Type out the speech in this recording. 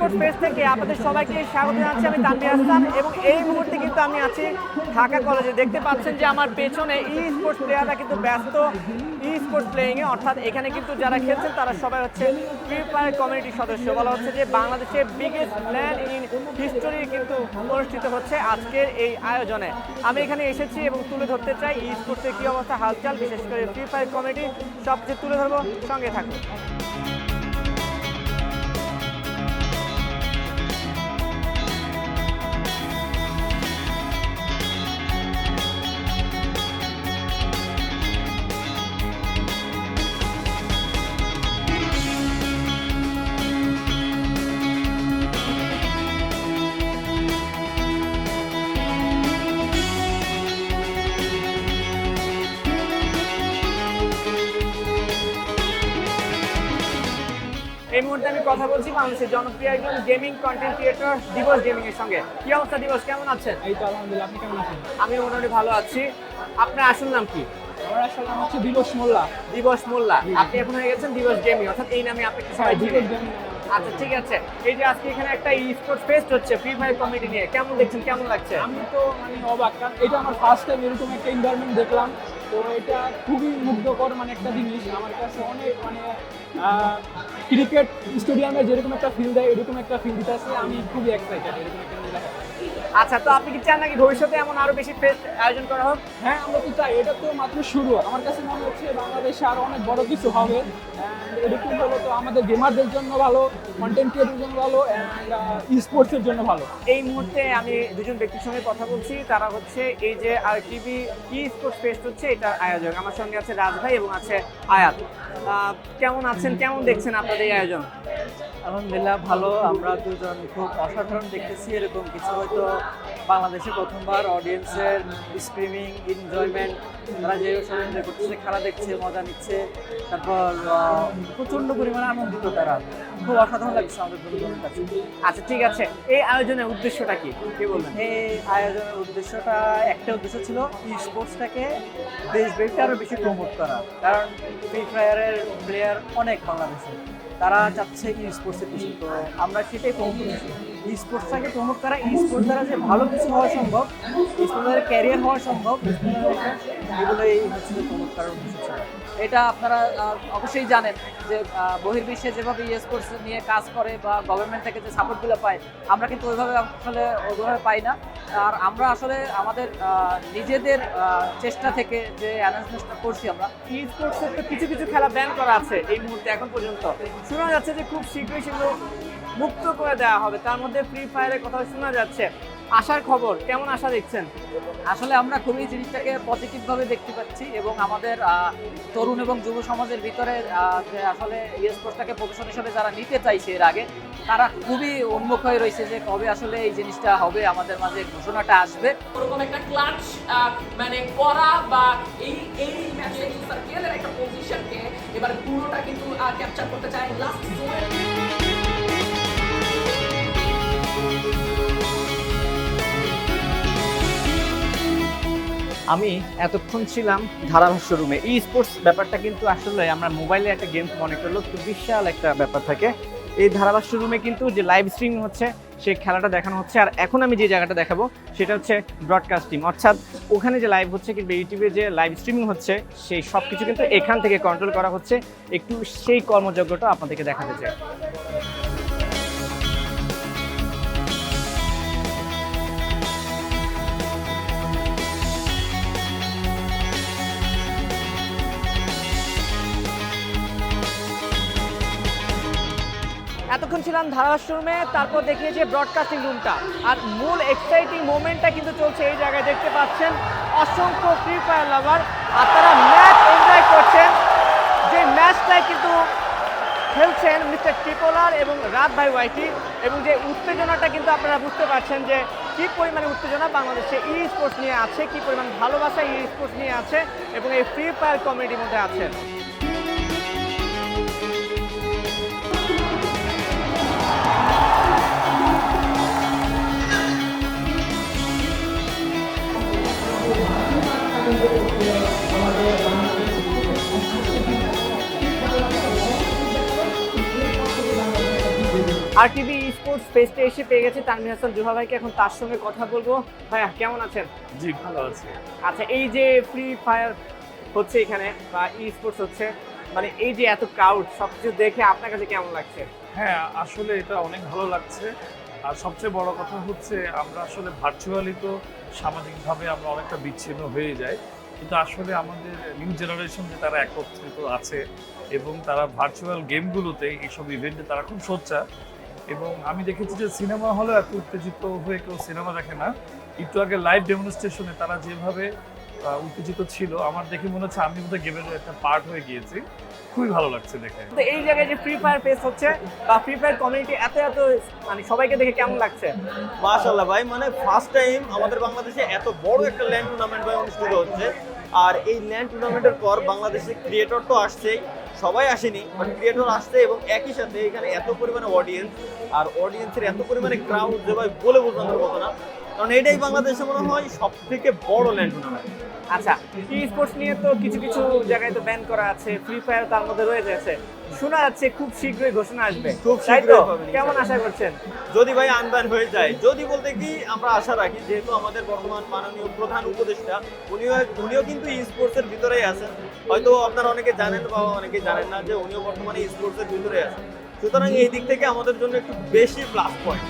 Sports page থেকে আপনাদের সবাইকে স্বাগত জানাচ্ছি। আমি তানভীর হাসান এবং এই মুহূর্তে কিন্তু আমি আছি ঢাকা কলেজে। দেখতে পাচ্ছেন যে আমার পেছনে স্পোর্টস প্লেয়াররা কিন্তু ব্যস্ত স্পোর্টস প্লেয়িংয়ে, অর্থাৎ এখানে কিন্তু যারা খেলছেন তারা সবাই হচ্ছে ফ্রি ফায়ার কমিউনিটির সদস্য। বলা হচ্ছে যে বাংলাদেশের বিগেস্ট ল্যান্ড ইন হিস্টোরি কিন্তু অনুষ্ঠিত হচ্ছে আজকের এই আয়োজনে। আমি এখানে এসেছি এবং তুলে ধরতে চাই স্পোর্টসের কী অবস্থা, হালচাল, বিশেষ করে ফ্রি ফায়ার কমিউনিটি সব কিছু তুলে ধরবো, সঙ্গে থাকুন। এই মুহূর্তে আমি কথা বলছি বাংলাদেশের জনপ্রিয় একজন গেমিং কন্টেন্ট ক্রিয়েটর দিবস গেমিং এর সঙ্গে। কি অবস্থা দিবস, কেমন আছেন? এই তো আলহামদুলিল্লাহ, আপনি কেমন আছেন? আমি মোটামুটি ভালো আছি। আপনার আসল নাম কি? আমার আসল নাম হচ্ছে দিবস মোল্লা। দিবস মোল্লা। আপনি এখন হয়ে গেছেন দিবস গেমিং, অর্থাৎ এই নামে আপনাকে সবাই চিনে। আচ্ছা ঠিক আছে। এই যে আজকে এখানে একটা স্পোর্টস ফেস্ট হচ্ছে ফ্রি ফায়ার কমিউনিটি নিয়ে, কেমন দেখছেন, কেমন লাগছে? আমি তো মানে অবাক, কারণ এটা আমার ফার্স্ট টাইম এরকম একটা এনভায়রনমেন্ট দেখলাম। তো এটা খুবই মুগ্ধকর মানে একটা জিনিস আমার কাছে। অনেক মানে ক্রিকেট স্টেডিয়ামে যেরকম একটা ফিল দেয় এরকম একটা ফিল দিতে আছে। আমি খুবই এক্সাইটেড এরকম একটা জিনিস দেখার। আচ্ছা, তো আপনি কি চান নাকি ভবিষ্যতে এমন আরো বেশি ফেস্ট আয়োজন করা হোক? হ্যাঁ, আমরা তো চাই। এটা তো মাত্র শুরু। আমার কাছে মনে হচ্ছে বাংলাদেশে আরো অনেক বড় কিছু হবে। এরকম হলো তো আমাদের গেমারদের জন্য ভালো, কন্টেন্ট ক্রিয়েটরের জন্য ভালো, স্পোর্টসের জন্য ভালো। এই মুহূর্তে আমি দুজন ব্যক্তির সঙ্গে কথা বলছি, তারা হচ্ছে এই যে আরটিভি স্পোর্টস ফেস্ট হচ্ছে এটার আয়োজক। আমার সঙ্গে আছে রাজ ভাই এবং আছে আয়াত। কেমন আছেন, কেমন দেখছেন আপনাদের এই আয়োজন? আলহামদুলিল্লাহ ভালো। আমরা দুজন খুব অসাধারণ দেখতেছি। এরকম কিছু হয়তো বাংলাদেশে প্রথমবার অডিয়েন্সের স্ক্রিমিং এনজয়মেন্ট, তারা যে সব এনজয় করতেছে, খেলা দেখছে, মজা নিচ্ছে, তারপর প্রচণ্ড পরিমাণে আনন্দিত তারা। খুব অসাধারণ লাগছে আমাদের দুজনের কাছে। আচ্ছা ঠিক আছে, এই আয়োজনের উদ্দেশ্যটা কি বলবেন? এই আয়োজনের উদ্দেশ্যটা একটা উদ্দেশ্য ছিল স্পোর্টসটাকে দেশব্যাপী আরও বেশি প্রমোট করা, কারণ ফ্রি ফায়ারের প্লেয়ার অনেক বাংলাদেশে, তারা চাচ্ছে স্পোর্টসের কিছু। তো আমরা সেটাই প্রমোট করছি, স্পোর্টসটাকে প্রমোট করা। স্পোর্টস দ্বারা যে ভালো কিছু হওয়া সম্ভব, স্পোর্টস দ্বারা ক্যারিয়ার হওয়া সম্ভব, এগুলোই হচ্ছে প্রমোট করার উদ্দেশ্য ছিল। এটা আপনারা অবশ্যই জানেন যে বহির্বিশ্বে যেভাবে স্পোর্টস নিয়ে কাজ করে বা গভর্নমেন্ট থেকে যে সাপোর্টগুলো পায়, আমরা কিন্তু ওইভাবে পাই না। আর আমরা আসলে আমাদের নিজেদের চেষ্টা থেকে যে অ্যানাউন্সমেন্টটা করছি, আমরা স্পোর্টসের তো কিছু কিছু খেলা ব্যান করা আছে এই মুহূর্তে এখন পর্যন্ত। শোনা যাচ্ছে যে খুব শীঘ্রই সেগুলো মুক্ত করে দেওয়া হবে, তার মধ্যে ফ্রি ফায়ারের কথা শোনা যাচ্ছে। আশার খবর, কেমন আশা দেখছেন? আসলে আমরা খুবই জিনিসটাকে পজিটিভভাবে দেখতে পাচ্ছি এবং আমাদের তরুণ এবং যুব সমাজের ভিতরে যে আসলে স্পোর্টসটাকে প্রফেশন হিসেবে যারা নিতে চাইছে এর আগে, তারা খুবই উন্মুখ হয়ে রয়েছে যে কবে আসলে এই জিনিসটা হবে, আমাদের মাঝে ঘোষণাটা আসবে। ওরকম একটা ক্লাচ মানে করা বা এই ম্যাচে সার্কেলের একটা পজিশনকে এবার পুরোটা কিন্তু ক্যাপচার করতে চায় লাস্ট জোনে। আমি এতক্ষণ ছিলাম ধারাভাষ্য রুমে। স্পোর্টস ব্যাপারটা কিন্তু আসলে আমরা মোবাইলে একটা গেম মনে করলেও খুব বিশাল একটা ব্যাপার থাকে। এই ধারাভাষ্য রুমে কিন্তু যে লাইভ স্ট্রিমিং হচ্ছে সেই খেলাটা দেখানো হচ্ছে। আর এখন আমি যে জায়গাটা দেখাবো সেটা হচ্ছে ব্রডকাস্টিং, অর্থাৎ ওখানে যে লাইভ হচ্ছে কিংবা ইউটিউবে যে লাইভ স্ট্রিমিং হচ্ছে সেই সব কিছু কিন্তু এখান থেকে কন্ট্রোল করা হচ্ছে। একটু সেই কর্মযজ্ঞটা আপনাদেরকে দেখাতে চাই। এতক্ষণ ছিলাম ধারাভাষ্য রুমে, তারপর দেখিয়েছে ব্রডকাস্টিং রুমটা। আর মূল এক্সাইটিং মোমেন্টটা কিন্তু চলছে এই জায়গায়। দেখতে পাচ্ছেন অসংখ্য ফ্রি ফায়ার লাভার, আর তারা ম্যাচ এনজয় করছেন। যে ম্যাচটাই কিন্তু খেলছেন মিস্টার ট্রিপলার এবং রাত ভাই ওয়াইটি, এবং যে উত্তেজনাটা কিন্তু আপনারা বুঝতে পারছেন যে কী পরিমাণে উত্তেজনা বাংলাদেশে স্পোর্টস নিয়ে আছে, কী পরিমাণ ভালোবাসা স্পোর্টস নিয়ে আছে এবং এই ফ্রি ফায়ার কমিউনিটির মধ্যে আছে। আরটিভি স্পোর্টস ফেস্টে এসে পেয়ে গেছি তানভীর হাসান জুহা ভাইকে, এখন তার সঙ্গে কথা বলবো। ভাইয়া কেমন আছেন? জি ভালো আছে। আচ্ছা, এই যে ফ্রি ফায়ার হচ্ছে এখানে বা ই স্পোর্টস হচ্ছে, মানে এই যে এত ক্রাউড সবকিছু দেখে আপনার কাছে কেমন লাগছে? হ্যাঁ আসলে এটা অনেক ভালো লাগছে। আর সবচেয়ে বড় কথা হচ্ছে আমরা আসলে ভার্চুয়ালি তো সামাজিকভাবে আমরা অনেকটা বিচ্ছিন্ন হয়ে যাই, কিন্তু আসলে আমাদের নিউ জেনারেশন যে তারা একত্রিত আছে এবং তারা ভার্চুয়াল গেমগুলোতে এইসব ইভেন্টে তারা খুব সোচ্চার। এবং আমি দেখেছি যে সিনেমা হলে এত উত্তেজিত হয়ে কেউ সিনেমা দেখে না। একটু আগে লাইভ ডেমনস্ট্রেশনে তারা যেভাবে উত্তেজিত ছিল, আমার দেখে মনে হচ্ছে আমি বোধহয় গেমের একটা পার্ট হয়ে গিয়েছি। খুবই ভালো লাগছে দেখে। তো এই জায়গায় যে ফ্রি ফায়ার ফেস্ট হচ্ছে বা ফ্রি ফায়ার কমিউনিটি এত মানে সবাইকে দেখে কেমন লাগছে? মাশাআল্লাহ ভাই, মানে ফার্স্ট টাইম আমাদের বাংলাদেশে এত বড় একটা ল্যান্ড টুর্নামেন্ট ভাই অনুষ্ঠিত হচ্ছে। আর এই ল্যান্ড টুর্নামেন্টের পর বাংলাদেশে ক্রিয়েটর তো আসছেই, সবাই আসেনি বাট ক্রিয়েটর আসছে, এবং একই সাথে এখানে এত পরিমাণে অডিয়েন্স, আর অডিয়েন্সের এত পরিমাণে ক্রাউড যে ভাই বলে বোঝানোর মতো না। কারণ এটাই বাংলাদেশে মনে হয় সব থেকে বড় ল্যান্ড টুর্নামেন্ট। আচ্ছা, ই স্পোর্টস নিয়ে তো কিছু কিছু জায়গায় তো ব্যান করা আছে, ফ্রি ফায়ার তার মধ্যে রয়ে যাচ্ছে, শোনা যাচ্ছে খুব শীঘ্রই ঘোষণা আসবে, খুব তাই তো? শীঘ্রই পাবেন কেমন ইনশাআল্লাহ। আশা করছেন? যদি ভাই আনব্যান হয়ে যায়, যদি বলতে কি আমরা আশা রাখি, যেহেতু আমাদের বর্তমান মাননীয় প্রধান উপদেষ্টা উনিও কিন্তু ই স্পোর্টসের ভিতরেই আছেন। হয়তো আপনারা অনেকে জানেন বা অনেকে জানেন না যে উনিও বর্তমানে ই স্পোর্টসের ভিতরে আছেন। সুতরাং এই দিক থেকে আমাদের জন্য একটু বেশি প্লাস পয়েন্ট।